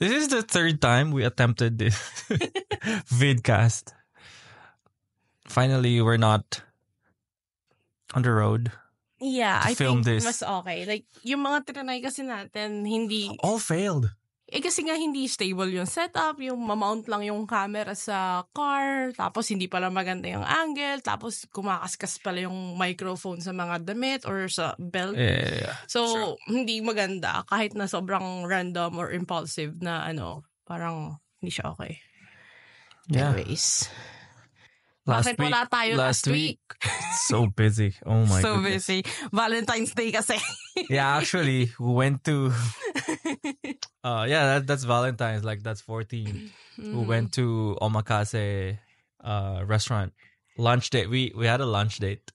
This is the third time we attempted this vidcast. Finally, we're not on the road. Yeah, I film think this. mas okay. Like, yung mga trinay kasi natin, hindi... All failed. kasi nga hindi stable yung setup, yung mamount lang yung camera sa car, tapos hindi pala maganda yung angle, tapos kumakaskas pala yung microphone sa mga damit or sa belt. Yeah. So, hindi maganda kahit na sobrang random or impulsive na parang hindi siya okay. Yeah. Anyways. Bakit wala tayo last week? So busy. Oh my so goodness. busy. Valentine's Day kasi. Yeah, actually, we went to... that's Valentine's. Like, that's 14. We went to Omakase restaurant. Lunch date. We had a lunch date.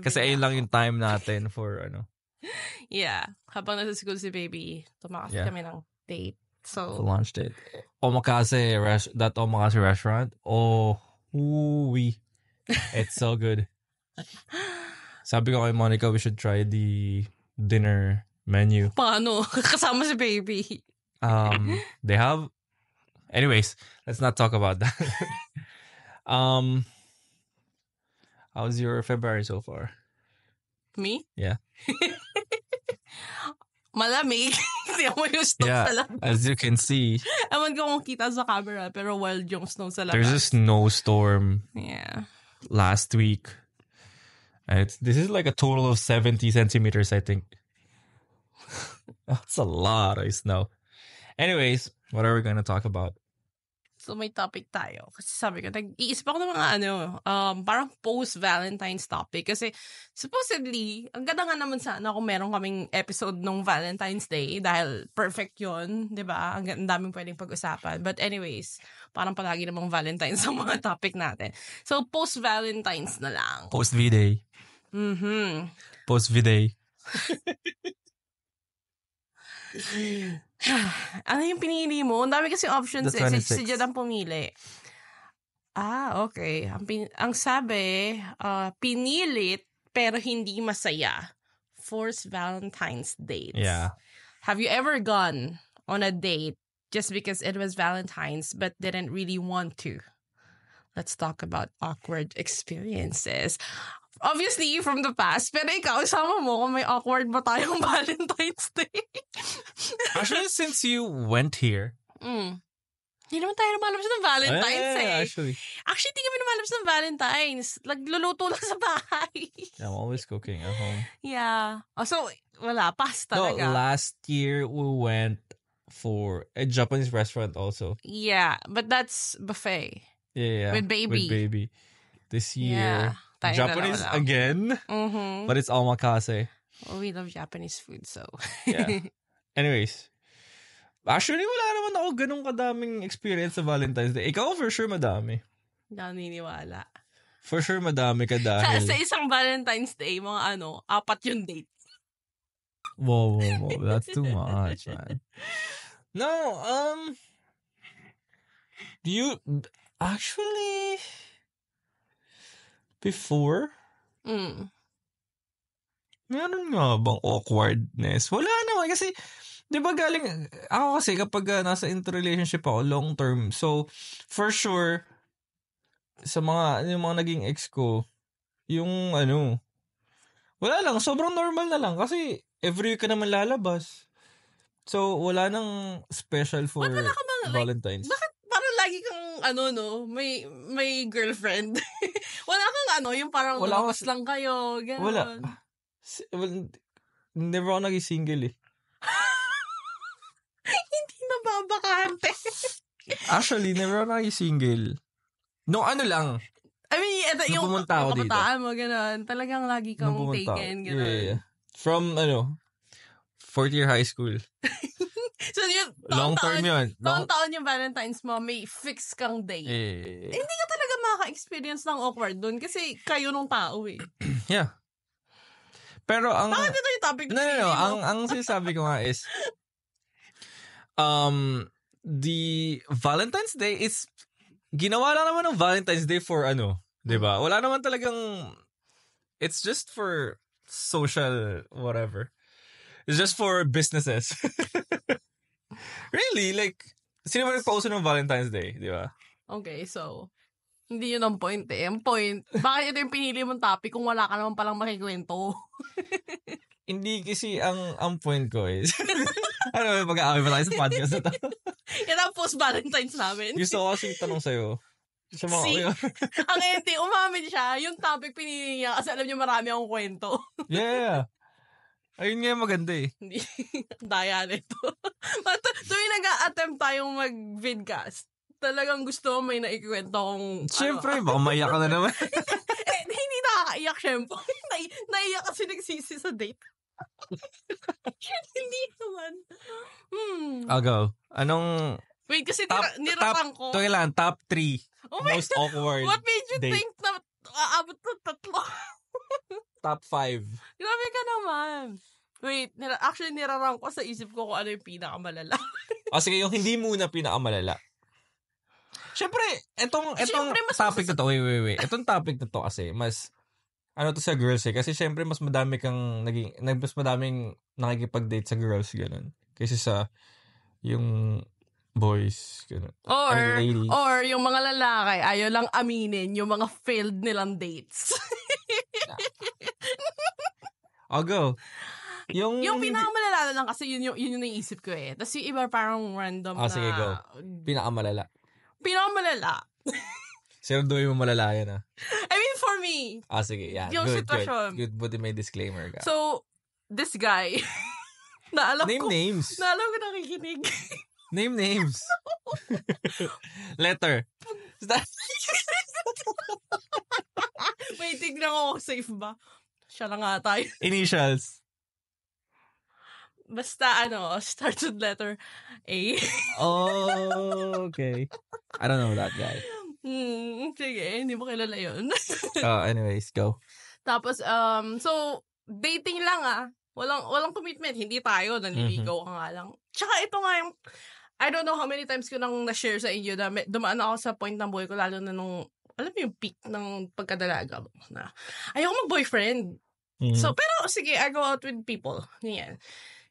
Kasi ayun lang yung time natin for Yeah. Habang nasa school si baby, tumakas kami ng date. So, for lunch date. That Omakase restaurant. Oh, it's so good. Sabi ko kay Monica, we should try the dinner menu. Paano? Kasama si baby. They have... Anyways, let's not talk about that. How's your February so far? Me? Yeah. Malamig. Hindi mo yung snow sa labas. As you can see. Ewan ko kung kita sa camera, pero wild yung snow sa labas. There's a snowstorm. Yeah. Last week. This is like a total of 70 centimeters, I think. That's a lot of snow. Anyways, what are we going to talk about? So, may topic tayo. Kasi sabi ko, nag-iisip ako ng mga parang post-Valentine's topic. Kasi, supposedly, ang ganda nga naman sana kung meron kaming episode nung Valentine's Day dahil perfect yun, di ba? Ang daming pwedeng pag-usapan. But anyways, parang palagi namang Valentine's ang mga topic natin. So, post-Valentine's na lang. Post-V-Day. Post-V-Day. Ano yung pinili mo? Ang dami kasi options The 26th. Si Jed ang pumili. Okay. Ang sabi, pinilit pero hindi masaya. Forced Valentine's dates. Yeah. Have you ever gone on a date just because it was Valentine's but didn't really want to? Let's talk about awkward experiences. Obviously, from the past. Pero ikaw, sama mo kung may awkward ba tayong Valentine's Day. Actually, since you went here. Hindi naman tayo lumalabas ng Valentine's Actually, hindi kami lumalabas ng Valentine's. Nagluluto lang sa bahay. I'm always cooking at home. Yeah. So, wala. Pass No, talaga. last year we went for a Japanese restaurant also. Yeah, but that's buffet. Yeah. With baby. This year, tayo Japanese dalawa lang. again, but it's omakase. Oh, we love Japanese food, so. Yeah. Anyways, actually, wala naman ako ganun kadaming experience sa Valentine's Day. Ikaw, for sure, madami. Naniniwala. For sure, madami ka dahil... Sa isang Valentine's Day, mga 4 yung date. Whoa. That's too much, man. No, do you... Actually... Before? Meron nga bang awkwardness? Wala naman kasi, di ba ako kasi kapag nasa interrelationship ako, long term, so, for sure, sa yung mga naging ex ko, yung wala lang, sobrang normal na lang kasi every week ka naman lalabas. So, wala nang special for Valentine's. Bakit parang lagi kang may girlfriend? Wala kang yung parang labas lang kayo, gano'n. Wala. Never ako naging single eh. Hindi na babakante. Actually, never ako naging single. No, lang. I mean, ito yung pumunta ako dito. kabataan mo, gano'n. Talagang lagi kang taken, gano'n. Yeah. From, fourth year high school. So, yun, long term yun. Taon yung Valentine's mo, may fix kang date. Yeah. Hindi ka talaga makaka-experience ng awkward doon kasi kayo nung tao eh. Yeah. Pero ang... Bakit ito yung topic? No. Ang sinasabi ko nga is, the Valentine's Day is, ginawa lang naman ng Valentine's Day for diba? Wala naman talagang, it's just for social whatever. It's just for businesses. Really, like, Sino ba nagpauso ng Valentine's Day, di ba? Okay, so, hindi yun ang point eh. Ang point, bakit ito yung pinili mong topic kung wala ka naman palang makikwento? Hindi kasi ang point ko is, ano, mag-aaway pa tayo sa podcast na to. Yan ang post-Valentine's namin. Gusto ko kasi tanong sa'yo. Sa mga, See? Ang ente, umamin siya. Yung topic pinili niya kasi alam niya marami akong kwento. Yeah. Ayun nga yung maganda eh. Hindi. Daya nito. Tuwing nag-a-attempt tayong mag-vidcast, talagang gusto mo may naikwento kong... Siyempre, baka maiyak ka na naman. Hindi nakakaiyak, syempre. Naiyak kasi nagsisi sa date. Hindi naman. I'll go. Anong... Wait, kasi niratang ko. Ito lang, top 3 most awkward What made you date. think na aabot ng 3? Top 5. Grabe ka naman. Wait, actually nirarang ko sa isip ko kung ano yung pinakamalala. Sige, yung hindi muna pinakamalala. Siyempre, itong topic na to, wait. Itong topic na to kasi, mas, ano to sa girls eh, kasi siyempre mas madaming nakikipag-date sa girls, ganun. Kaysa sa, yung boys, ganun. Or yung mga lalaki, ayaw lang aminin yung mga failed nilang dates. I'll go. Yung pinakamalala lang kasi yun yung naisip ko eh. Tapos yung iba parang random na... sige, go. Pinakamalala. Seryodoy mo malala yan ah. I mean, for me. Sige, yan. Yung sitwasyon. Good, buti may disclaimer ka. So, this guy, Name names. Naalam ko nakikinig. Name names. Letter. Wait, tignan ko safe ba? Siya na nga tayo. Initials. Basta starts with letter A. Oh, okay. I don't know that guy. Sige, hindi mo kilala yun. Anyways, go. Tapos, so, dating lang Walang commitment. Hindi tayo, nanliligaw ka nga lang. Tsaka ito nga yung, I don't know how many times ko nang na-share sa inyo na dumaan ako sa point ng buhay ko, lalo na nung, alam mo yung peak ng pagkadalaga na ayoko mag-boyfriend. So, pero sige, I go out with people. Ganyan.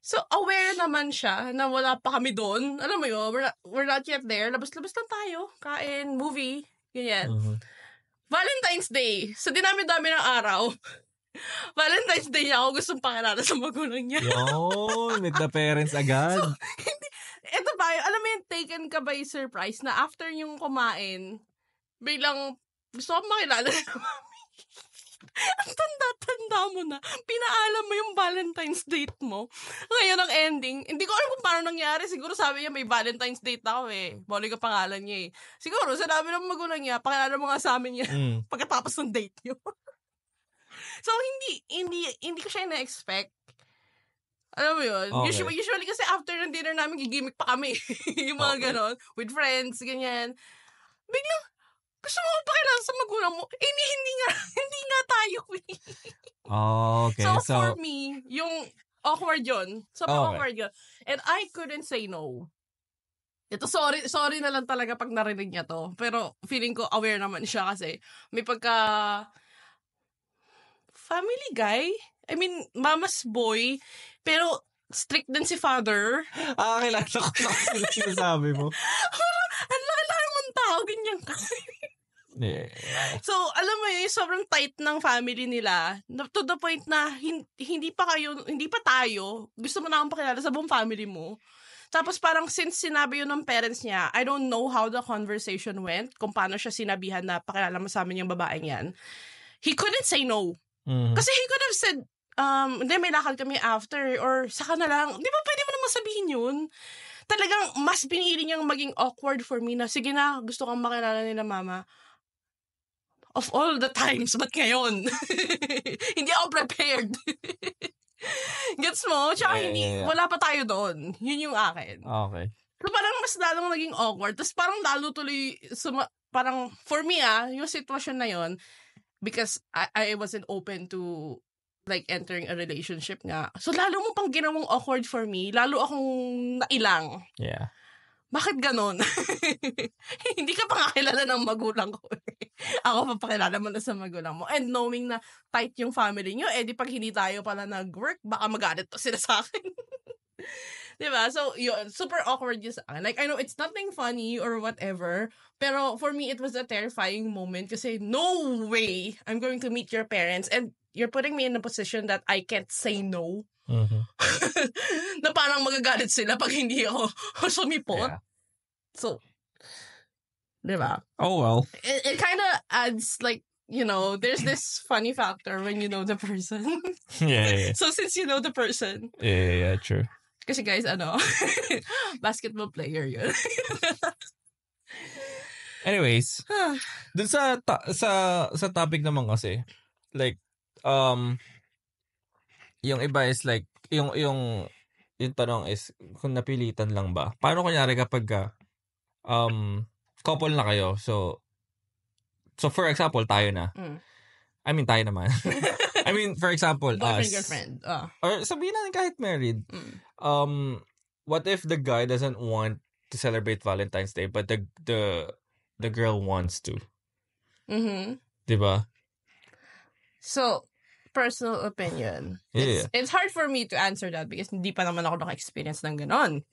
So, aware naman siya na wala pa kami doon. Alam mo yun, we're not yet there. Labas-labas lang tayo. Kain, movie, ganyan. Valentine's Day. So, dinami-dami ng araw. Valentine's Day niya ako gustong pakilala sa magulang niya. Yun, meet the parents agad. So, ito ba, alam mo yung taken ka by surprise na after yung kumain, biglang gusto ko makilala na mami. Ang tanda-tanda mo na. Pinaalam mo yung Valentine's date mo. Ngayon ang ending. Hindi ko alam kung paano nangyari. Siguro sabi niya may Valentine's date ako eh. Boli ka pangalan niya eh. Siguro sinabi ng magulang niya, pakilala mo nga sa amin niya pagkatapos ng date niyo. So, hindi ko siya na-expect. Alam mo yun? Okay. Usually kasi after ng dinner namin, gigimik pa kami. Yung mga ganon. With friends, ganyan. Biglang, gusto mo pakilala sa magulang mo? Hindi nga tayo. Okay. So, for me, yung awkward yun. Awkward yun. And I couldn't say no. Ito, sorry na lang talaga pag narinig niya to. Pero feeling ko aware naman siya kasi may family guy. I mean, mama's boy. Pero strict din si father. Kilala ko na sinasabi mo. Ang laki-laki mong tao, ganyan ka. Yeah. So, alam mo yun, sobrang tight ng family nila. To the point na hindi pa tayo, gusto mo na akong pakilala sa buong family mo. Tapos parang since sinabi yun ng parents niya, I don't know how the conversation went, kung paano siya sinabihan na pakilala mo sa amin yung babaeng yan. He couldn't say no. Kasi he could have said, hindi, may lakad kami after, or saka na lang. Di ba pwede mo naman sabihin yun? Talagang mas pinili niyang maging awkward for me na, sige na, gusto kang makilala nila mama. Of all the times, ba't ngayon? Hindi ako prepared. Gets mo? Tsaka wala pa tayo doon. Yun yung akin. Okay. So parang mas lalong naging awkward. Tapos parang lalo tuloy, parang for me yung sitwasyon na yun, because I wasn't open to like entering a relationship nga. So lalo mo pang ginawang awkward for me, lalo akong nailang. Yeah. Bakit ganon? Hindi ka pa nga kilala ng magulang ko. Ako pa pakilala mo na sa magulang mo. And knowing na tight yung family nyo, di pag hindi tayo pala nag-work, baka magalit to sila sa akin. Diba? So, yun, super awkward yun sa akin. Like, I know it's nothing funny or whatever, pero for me, it was a terrifying moment kasi no way I'm going to meet your parents and you're putting me in a position that I can't say no. Mhm. Na parang magagalit sila pag hindi ako sumipot. Yeah. So, diba? Oh well. It kind of adds like, you know, there's this funny factor when you know the person. Yeah. So, since you know the person, Yeah, true. kasi guys, basketball player yun. Anyways, dun sa topic naman kasi, like, yung iba is like, yung tanong is, kung napilitan lang ba? Paano kunyari kapag couple na kayo, so for example, tayo na. I mean, tayo naman. I mean, for example, boyfriend, us. girlfriend. Or sabihin natin kahit married. What if the guy doesn't want to celebrate Valentine's Day, but the girl wants to? Mm-hmm. Diba? So, personal opinion. Yeah. It's hard for me to answer that because hindi pa naman ako naka-experience ng ganon.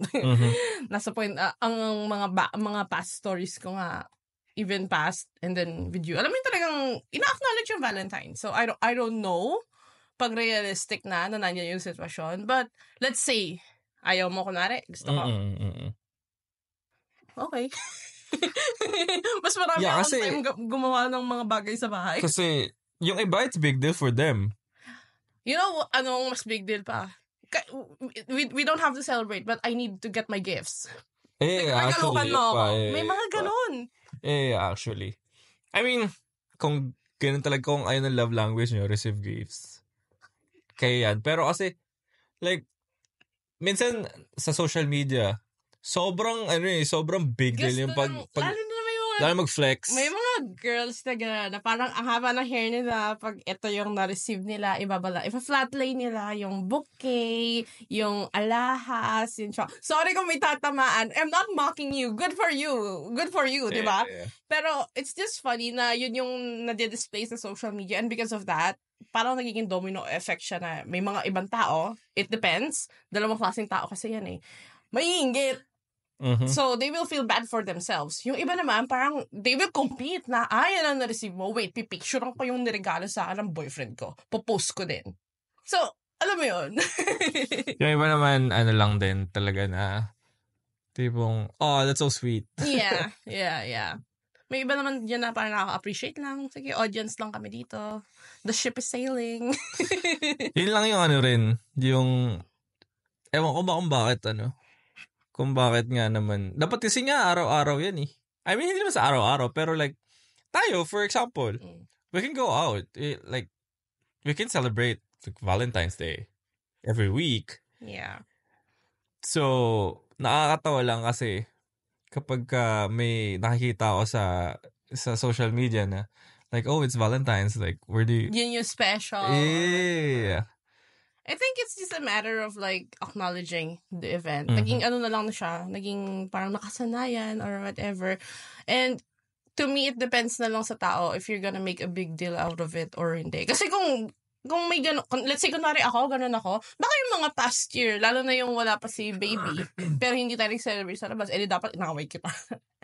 Nasa point, ang mga past stories ko nga, even past, and then with you, alam mo yung talagang, ina-acknowledge yung Valentine. So, I don't know pag realistic na nandiyan yung sitwasyon. But, let's say, ayaw mo kunwari, gusto ko. Okay. Mas marami akong time gumawa ng mga bagay sa bahay. Kasi, yung iba, it's big deal for them. You know, anong mas big deal pa? We don't have to celebrate, but I need to get my gifts. Actually. May mga ganun. Actually. I mean, kung ganun talaga, kung ayaw ng love language nyo, receive gifts. Kaya yan. Pero kasi, like, minsan sa social media, sobrang big deal yung pag lalo mag-flex. May mga girls na parang ang haba ng hair nila, pag ito yung na-receive nila, ipa-flatlay nila yung bouquet, yung alahas, yung sorry kung may tatamaan. I'm not mocking you. Good for you, di ba? Yeah. Pero it's just funny na yun yung nade-display sa social media, and because of that, parang nagiging domino effect siya na may mga ibang tao, it depends, dalawang klaseng tao kasi yan may inggit. Mm-hmm. So, they will feel bad for themselves. Yung iba naman, parang, they will compete na, yan ang na-receive mo. Wait, pipicturean ko yung niregalo sa akin ng boyfriend ko. Popost ko din. So, alam mo yun. Yung iba naman, lang din talaga na, tipong, that's so sweet. Yeah. May iba naman dyan na parang nakaka-appreciate lang. Sige, audience lang kami dito. The ship is sailing. Yun lang yung rin, yung, ewan ko ba kung bakit, kung bakit nga naman. Dapat kasi nga araw-araw yan I mean, hindi naman sa araw-araw, pero like, tayo, for example, we can go out. Like, we can celebrate like, Valentine's Day every week. Yeah. So, nakakatawa lang kasi kapag may nakikita ako sa social media na like, it's Valentine's. Like, where do you... Yun yung special. Yeah. I think it's just a matter of like acknowledging the event. Naging na lang na siya. Naging parang nakasanayan or whatever. And to me, it depends na lang sa tao if you're gonna make a big deal out of it or hindi. Kasi kung may gano'n, let's say kunwari ganun ako, baka yung mga past year, lalo na yung wala pa si baby, pero hindi tayo nag-celebrate sa labas, dapat inaway kita.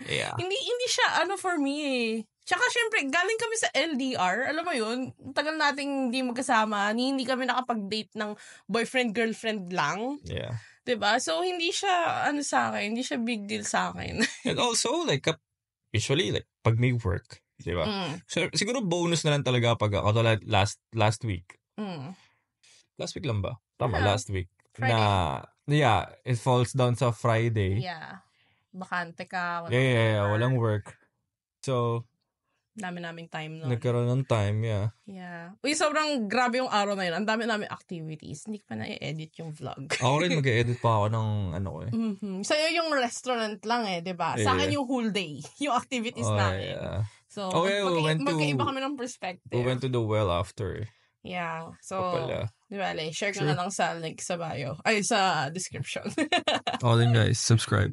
Yeah. Hindi siya for me Tsaka syempre, galing kami sa LDR, alam mo yun, tagal nating hindi magkasama, hindi kami nakapag-date ng boyfriend-girlfriend lang. Yeah. Diba? So, hindi siya, sa akin, hindi siya big deal sa akin. And also, like, usually, like, pag may work, diba? So, siguro bonus na lang talaga pag, katulad last week. Last week lang ba? Tama, last week. Friday. Yeah, it falls down sa Friday. Yeah. Bakante ka. Yeah, walang work. So, dami-naming time nun. Nagkaroon ng time, yeah. Yeah. Uy, sobrang grabe yung araw na yun. Ang dami-naming activities. Hindi ko pa na-edit yung vlog. Ako rin mag-edit pa ako ng Sa'yo yung restaurant lang diba? Sa akin yung whole day. Yung activities namin. Yeah. So, magkaiba kami ng perspective. We went to the well after. Yeah. So, diba, share ko na lang sa link sa bio. Ay, sa description. All in guys, subscribe.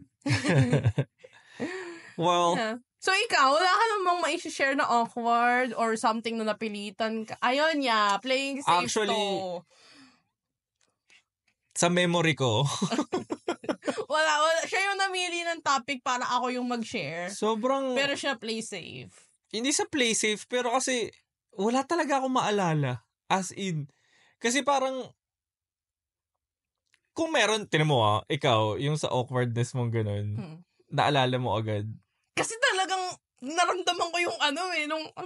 Well, yeah. So, ikaw, wala ka namang ma-share na awkward or something na napilitan ka. Ayun playing safe actually, sa memory ko, Wala. Siya yung namili ng topic para ako yung mag-share. Sobrang, Pero siya play safe. hindi sa play safe, pero kasi, wala talaga akong maalala. As in, kasi parang, kung meron, tinan mo ikaw, yung sa awkwardness mong ganun, naalala mo agad. Kasi talagang, naramdaman ko yung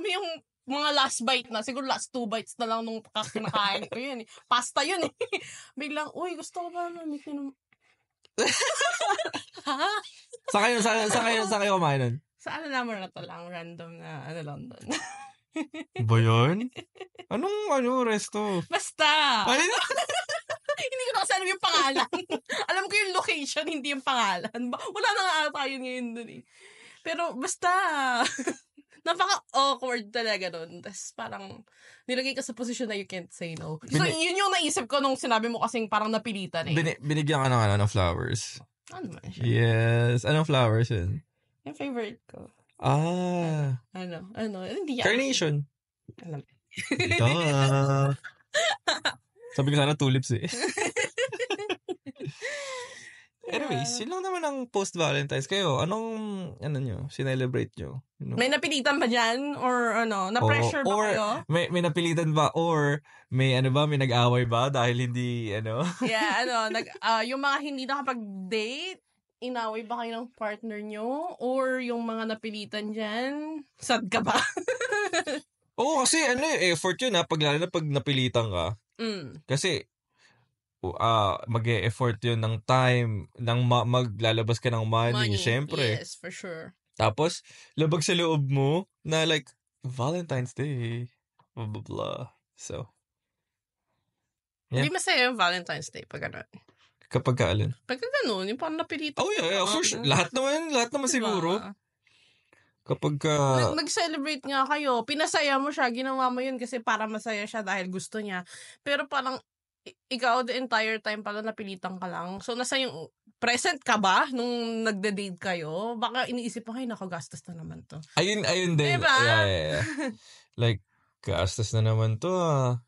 yung mga last bite na, siguro last 2 bites na lang nung kinakain ko yun. Pasta yun eh. Biglang, uy, gusto ko ba mamit yun? Ha? Saan kayo kumain nun? Sa naman na to lang, random na, London. Ba yun? Anong resto? Basta! Ano? Hindi ko na kasi alam yung pangalan. Alam ko yung location, hindi yung pangalan. Wala na nga ata yun ngayon dun eh. Pero basta, napaka-awkward talaga nun. Tapos parang, nilagay ka sa posisyon na you can't say no. So, yun yung naisip ko nung sinabi mo kasing parang napilitan eh. Binigyan ka ng flowers. Ano man siya? Yes. Anong flowers yun? Yung favorite ko. Hindi yan. Carnation. Alam. Duh. Sabi ko sana tulips eh. Anyways, yun lang naman ang post-Valentine's. Kayo, anong, sinelebrate nyo? May napilitan ba dyan? Or na-pressure ba kayo? May napilitan ba? Or may may nag-away ba? Dahil hindi, Yeah, yung mga hindi nakapag-date, inaway ba kayo ng partner nyo? Or yung mga napilitan dyan, sad ka ba? Oo, kasi effort yun lalo na pag napilitan ka. Kasi, mag-e-effort yun ng time, maglalabas ka ng money, syempre. Yes, for sure. Tapos, labag sa loob mo na like, Valentine's Day, blah, blah, blah. So, yeah. Hindi masaya yung Valentine's Day pag gano'n. Kapag kaalin? Pag gano'n, yung parang napilitan. Oh yeah, for sure. Lahat naman diba? Siguro. Kapag nag-celebrate nga kayo, pinasaya mo siya, ginawa mo yun kasi para masaya siya dahil gusto niya. Pero parang, ikaw the entire time pala napilitan ka lang. So, nasa yung, present ka ba nung nagde-date kayo? Baka iniisip mo, ay, nakagastos na naman to. Ayun din. Diba? Yeah. Like, gastos na naman to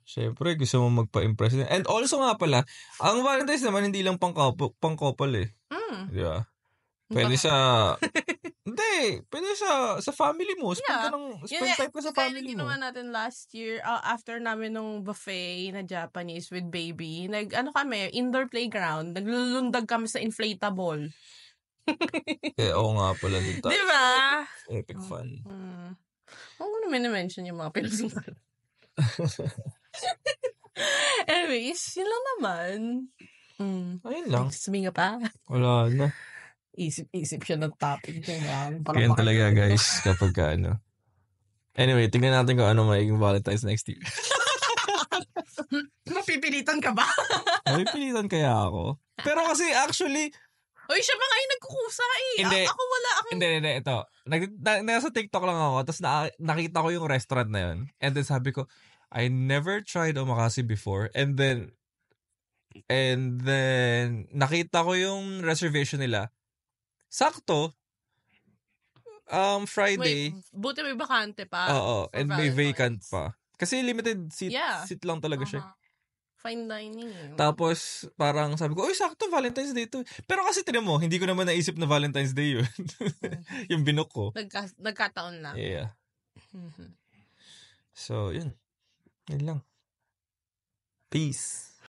Siyempre, gusto mo magpa-impress. And also nga pala, ang Valentine's naman hindi lang pang-couple eh. Diba? Pwede sa... Hindi. Pwede sa family mo. Spend time ka sa family mo. Ginawa natin last year, after namin nung buffet na Japanese with baby, kami, indoor playground. Naglulundag kami sa inflatable. Oo nga pala din tayo. Diba? Epic fun. Huwag mo naman na-mention yung mga pinagsingal. Anyways, yun lang naman. Ayun lang. Suminga pa. Wala na. Isip siya ng topic. Ganyan talaga guys kapag Anyway, tingnan natin kung ano magiging Valentine's next year. Mapipilitan ka ba? Mapipilitan kaya ako? Pero kasi actually... Uy, siya ba ngayon nagkukusa eh? Hindi. Ako wala akong... Hindi. Ito. Nasa TikTok lang ako. Tapos nakita ko yung restaurant na yun. And then sabi ko, I never tried omakase before. And then nakita ko yung reservation nila. Sakto. Friday. Wait, buti may bakante pa. Oo. And may vacant pa. Kasi limited seat lang talaga siya. Fine dining. Tapos, parang sabi ko, sakto, Valentine's Day to. Pero kasi tinan mo, hindi ko naman naisip na Valentine's Day yun. Yung binook ko. Nagkataon lang. Yeah. So, yun. Yun lang. Peace.